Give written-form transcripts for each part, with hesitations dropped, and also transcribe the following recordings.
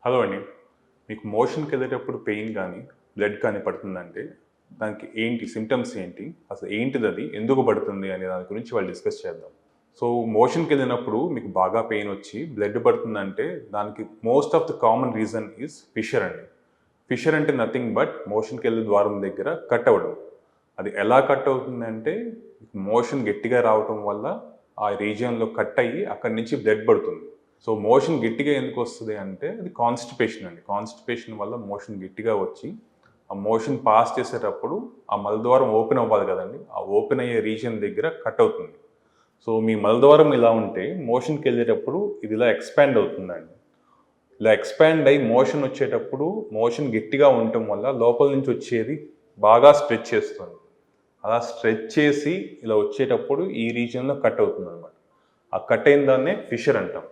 Hello అండి. మీకు మోషన్‌కి వెళ్ళేటప్పుడు పెయిన్ కానీ, బ్లడ్ కానీ పడుతుందంటే, దానికి ఏంటి సింప్టమ్స్ ఏంటి? అసలు ఏంటిదది? ఎందుకు పడుతుంది? అనే దాని గురించి ఇవాళ డిస్కస్ చేద్దాం. సో, మోషన్‌కి వెళ్ళినప్పుడు మీకు బాగా పెయిన్ వచ్చి బ్లడ్ పడుతుందంటే, దానికి most of the common reason is fissure అండి. ఫిషర్ అంటే నథింగ్ బట్ మోషన్‌కి వెళ్ళే ద్వారం దగ్గర కట్ అవ్వడం. అది ఎలా కట్ అవుతుందంటే, మోషన్ గట్టిగా రావటం వల్ల ఆ రీజియన్‌లో కట్ అయ్యి అక్కడి నుంచి బ్లడ్ పడుతుంది. సో మోషన్ గట్టిగా ఎందుకు వస్తుంది అంటే అది కాన్స్టిపేషన్ అండి. కాన్స్టిపేషన్ వల్ల మోషన్ గట్టిగా వచ్చి ఆ మోషన్ పాస్ చేసేటప్పుడు ఆ మలద్వారం ఓపెన్ అవ్వాలి కదండి. ఆ ఓపెన్ అయ్యే రీజియన్ దగ్గర కట్ అవుతుంది. సో మీ మలద్వారం ఇలా ఉంటే మోషన్కి వెళ్ళేటప్పుడు ఇది ఇలా ఎక్స్పాండ్ అవుతుందండి. ఇలా ఎక్స్పాండ్ అయ్యి మోషన్ వచ్చేటప్పుడు మోషన్ గట్టిగా ఉండటం వల్ల లోపల నుంచి వచ్చేది బాగా స్ట్రెచ్ చేస్తుంది. అలా స్ట్రెచ్ చేసి ఇలా వచ్చేటప్పుడు ఈ రీజియన్లో కట్ అవుతుంది అనమాట. ఆ కట్ అయిన దాన్నే ఫిషర్ అంటాం.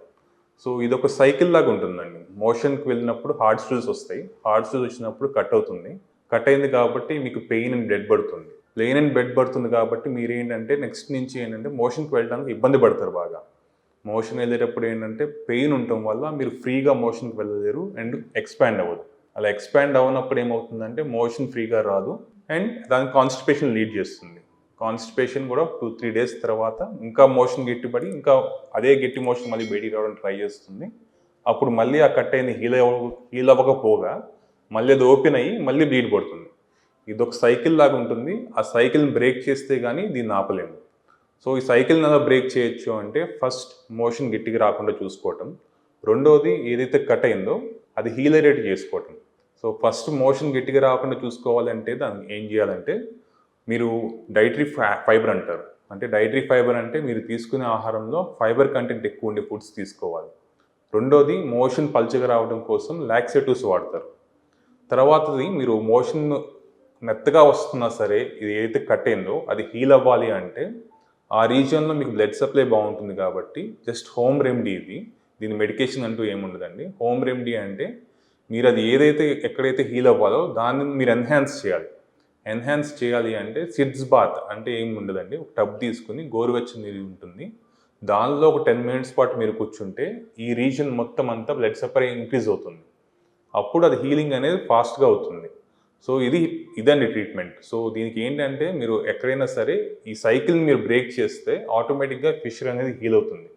సో ఇదొక సైకిల్ లాగా ఉంటుందండి. మోషన్కి వెళ్ళినప్పుడు హార్డ్ స్టూల్స్ వస్తాయి. హార్డ్ స్టూల్స్ వచ్చినప్పుడు కట్ అవుతుంది. కట్ అయింది కాబట్టి మీకు పెయిన్ అండ్ బ్లడ్ పడుతుంది. పెయిన్ అండ్ బ్లడ్ పడుతుంది కాబట్టి మీరు ఏంటంటే నెక్స్ట్ నుంచి ఏంటంటే మోషన్కి వెళ్ళడానికి ఇబ్బంది పడతారు బాగా. మోషన్ వెళ్ళేటప్పుడు ఏంటంటే పెయిన్ ఉండటం వల్ల మీరు ఫ్రీగా మోషన్కి వెళ్ళలేరు అండ్ ఎక్స్పాండ్ అవ్వదు. అలా ఎక్స్పాండ్ అవ్వనప్పుడు ఏమవుతుందంటే మోషన్ ఫ్రీగా రాదు అండ్ దానికి కాన్స్టిపేషన్ లీడ్ చేస్తుంది. కాన్స్టిపేషన్ కూడా 2-3 డేస్ తర్వాత ఇంకా మోషన్ గట్టిపడి ఇంకా అదే గట్టి మోషన్ మళ్ళీ బయటికి రావడానికి ట్రై చేస్తుంది. అప్పుడు మళ్ళీ ఆ కట్ అయింది హీల్ అవ్వకపోగా మళ్ళీ అది ఓపెన్ అయ్యి మళ్ళీ బ్లీడ్ పడుతుంది. ఇదొక సైకిల్ లాగా ఉంటుంది. ఆ సైకిల్ని బ్రేక్ చేస్తే కానీ దీన్ని ఆపలేము. సో ఈ సైకిల్ని ఎలా బ్రేక్ చేయొచ్చు అంటే ఫస్ట్ మోషన్ గట్టిగా రాకుండా చూసుకోవటం. రెండోది ఏదైతే కట్ అయిందో అది హీల్ అయ్యేట్ చేసుకోవటం. సో ఫస్ట్ మోషన్ గట్టిగా రాకుండా చూసుకోవాలంటే దాన్ని ఏం చేయాలంటే మీరు డైటరీ ఫైబర్ అంటారు. అంటే డైటరీ ఫైబర్ అంటే మీరు తీసుకునే ఆహారంలో ఫైబర్ కంటెంట్ ఎక్కువ ఉండే ఫుడ్స్ తీసుకోవాలి. రెండోది మోషన్ పల్చగా రావడం కోసం లాక్సేటివ్స్ వాడతారు. తర్వాతది మీరు మోషన్ మెత్తగా వస్తున్నా సరే ఇది ఏదైతే కట్ అయిందో అది హీల్ అవ్వాలి అంటే ఆ రీజియన్లో మీకు బ్లడ్ సప్లై బాగుంటుంది కాబట్టి జస్ట్ హోమ్ రెమెడీ ఇది. దీని మెడికేషన్ అంటూ ఏముండదండి. హోమ్ రెమెడీ అంటే మీరు అది ఏదైతే ఎక్కడైతే హీల్ అవ్వాలో దాన్ని మీరు ఎన్హాన్స్ చేయాలి. ఎన్హాన్స్ చేయాలి అంటే సిడ్స్ బాత్ అంటే ఏమి ఉండదండి. ఒక టబ్ తీసుకుని గోరువెచ్చని నీరు ఉంటుంది. దానిలో ఒక 10 మినిట్స్ పాటు మీరు కూర్చుంటే ఈ రీజన్ మొత్తం అంతా బ్లడ్ సప్లై ఇంక్రీజ్ అవుతుంది. అప్పుడు అది హీలింగ్ అనేది ఫాస్ట్గా అవుతుంది. సో ఇదండి ట్రీట్మెంట్. సో దీనికి ఏంటంటే మీరు ఎక్కడైనా సరే ఈ సైకిల్ని మీరు బ్రేక్ చేస్తే ఆటోమేటిక్గా ఫిషర్ అనేది హీల్ అవుతుంది.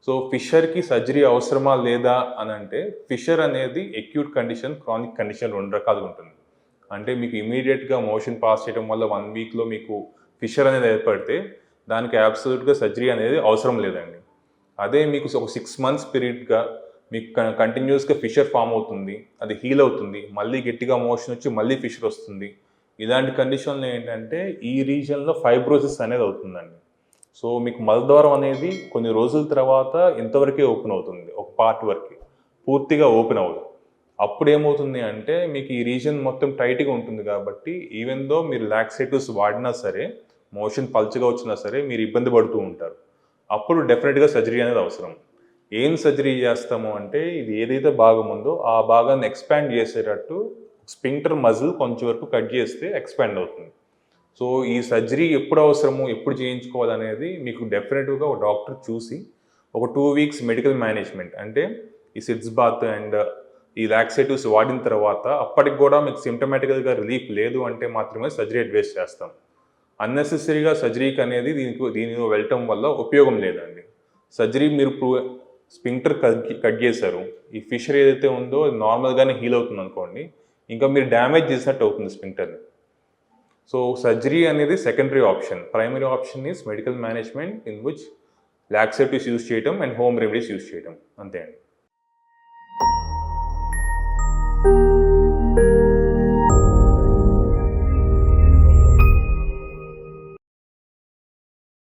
సో ఫిషర్కి సర్జరీ అవసరమా లేదా అని అంటే ఫిషర్ అనేది అక్యూట్ కండిషన్, క్రానిక్ కండిషన్ 2 రకాలుగా ఉంటుంది. అంటే మీకు ఇమీడియట్గా మోషన్ పాస్ చేయడం వల్ల 1 వీక్లో మీకు ఫిషర్ అనేది ఏర్పడితే దానికి అబ్సల్యూట్గా సర్జరీ అనేది అవసరం లేదండి. అదే మీకు ఒక 6 మంత్స్ పీరియడ్గా మీకు కంటిన్యూస్గా ఫిషర్ ఫామ్ అవుతుంది, అది హీల్ అవుతుంది, మళ్ళీ గట్టిగా మోషన్ వచ్చి మళ్ళీ ఫిషర్ వస్తుంది. ఇలాంటి కండిషన్లో ఏంటంటే ఈ రీజియన్లో ఫైబ్రోసిస్ అనేది అవుతుందండి. సో మీకు మలద్వారం అనేది కొన్ని రోజుల తర్వాత ఇంతవరకే ఓపెన్ అవుతుంది, ఒక పార్ట్ వరకు పూర్తిగా ఓపెన్ అవ్వదు. అప్పుడు ఏమవుతుంది అంటే మీకు ఈ రీజన్ మొత్తం టైట్గా ఉంటుంది కాబట్టి ఈవెన్ దో మీరు లాక్సేటివ్స్ వాడినా సరే మోషన్ పల్చగా వచ్చినా సరే మీరు ఇబ్బంది పడుతూ ఉంటారు. అప్పుడు డెఫినెట్గా సర్జరీ అనేది అవసరం. ఏం సర్జరీ చేస్తాము అంటే ఇది ఏదైతే భాగం ఉందో ఆ భాగాన్ని ఎక్స్పాండ్ చేసేటట్టు స్పింక్టర్ మజిల్ కొంచెం వరకు కట్ చేస్తే ఎక్స్పాండ్ అవుతుంది. సో ఈ సర్జరీ ఎప్పుడు అవసరము, ఎప్పుడు చేయించుకోవాలనేది మీకు డెఫినెట్గా ఒక డాక్టర్ చూసి ఒక 2 వీక్స్ మెడికల్ మేనేజ్మెంట్ అంటే ఈ సిడ్స్ బాత్ అండ్ ఈ లాక్సేటివ్స్ వాడిన తర్వాత అప్పటికి కూడా మీకు సిమ్టమాటికల్గా రిలీఫ్ లేదు అంటే మాత్రమే సర్జరీ అడ్వైస్ చేస్తాం. అన్నెసెసరీగా సర్జరీకి అనేది దీనిలో వెళ్ళటం వల్ల ఉపయోగం లేదండి. సర్జరీ మీరు స్పింక్టర్ కట్ చేశారు, ఈ ఫిషర్ ఏదైతే ఉందో అది నార్మల్గానే హీల్ అవుతుంది అనుకోండి, ఇంకా మీరు డ్యామేజ్ చేసినట్టు అవుతుంది స్పింక్టర్ని. సో సర్జరీ అనేది secondary option. Primary option is medical management in which laxatives use చేయడం అండ్ హోమ్ రెమెడీస్ యూజ్ చేయడం, అంతే అండి.